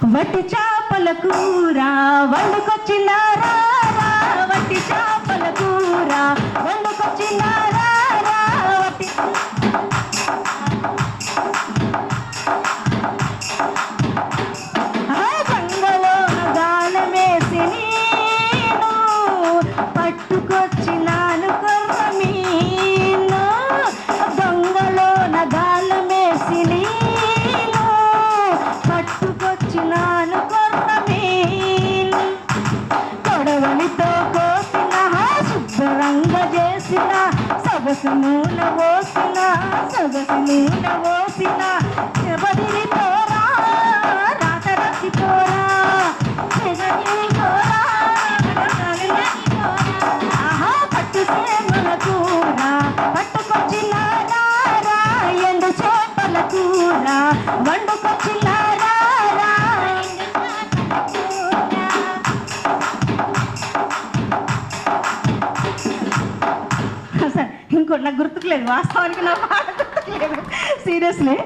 వట్టి చేపల కూర వండుకొచ్చినారా, వట్టి చేపల కూర వండుకొచ్చినారా, వట్టి గంగలో గాలమేసి నేను పట్టుకొచ్చినాను కొర్ర మీను, గంగలో గాలమేసి నేను పట్టుకొచ్చినాను కొర్ర మీను, కొడవలితో కోసిన శుభ్రంగా చేసిన సొగసు నూనె పోసిన, సొగసు నూనె పోసిన చెబదిరిపోరా రాత రసిపోరా, చెగదిరిపోరా ఆహా పట్టు సేమల కూర పట్టుకొచ్చినారా, ఎండు చేపల కూర వండుకొచ్చినారా, ఇంకోటి నాకు గుర్తుకులేదు, వాస్తవానికి నా పాట గుర్తుకులేదు సీరియస్లీ.